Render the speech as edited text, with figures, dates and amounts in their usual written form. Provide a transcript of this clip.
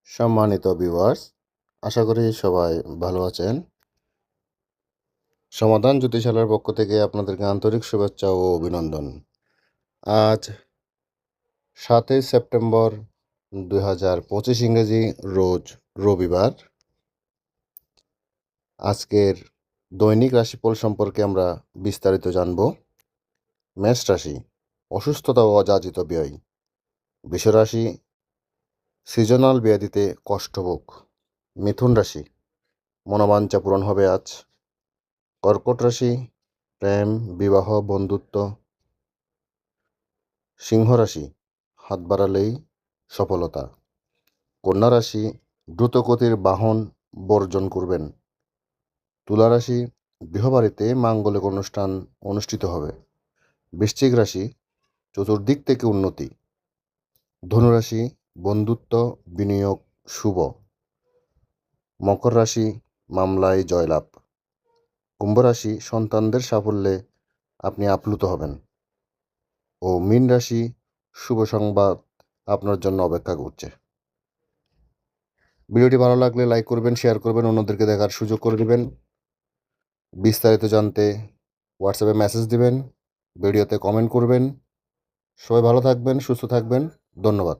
সম্মানিত ভিউয়ার্স, আশা করি সবাই ভালো আছেন। সমাধান জ্যোতিষালয়ের পক্ষ থেকে আপনাদেরকে আন্তরিক শুভেচ্ছা ও অভিনন্দন। আজ 7ই সেপ্টেম্বর 2025 ইংরেজি রোজ রবিবার। আজকের দৈনিক রাশিফল সম্পর্কে আমরা বিস্তারিত জানব। মেষ রাশি, অসুস্থতা ও অযাচিত ব্যয়। বৃষ রাশি, সিজনাল ব্যাধিতে কষ্টভোগ। মিথুন রাশি, মনোবাঞ্ছা পূরণ হবে আজ। কর্কট রাশি, প্রেম, বিবাহ, বন্ধুত্ব। সিংহ রাশি, হাত বাড়ালেই সফলতা। কন্যা রাশি, দ্রুতগতির বাহন বর্জন করবেন। তুলা রাশি, গৃহবাড়িতে মাঙ্গলিক অনুষ্ঠান অনুষ্ঠিত হবে। বৃশ্চিক রাশি, চতুর্দিক থেকে উন্নতি। ধনুরাশি, বন্ধুত্ব, বিনিয়োগ শুভ। মকর রাশি, মামলায় জয়লাভ। কুম্ভ রাশি, সন্তানদের সাফল্যে আপনি আপ্লুত হবেন। ও মীন রাশি, শুভ সংবাদ আপনার জন্য অপেক্ষা করছে। ভিডিওটি ভালো লাগলে লাইক করবেন, শেয়ার করবেন, অন্যদেরকে দেখার সুযোগ করে দিবেন। বিস্তারিত জানতে হোয়াটসঅ্যাপে মেসেজ দিবেন, ভিডিওতে কমেন্ট করবেন। সবাই ভালো থাকবেন, সুস্থ থাকবেন। ধন্যবাদ।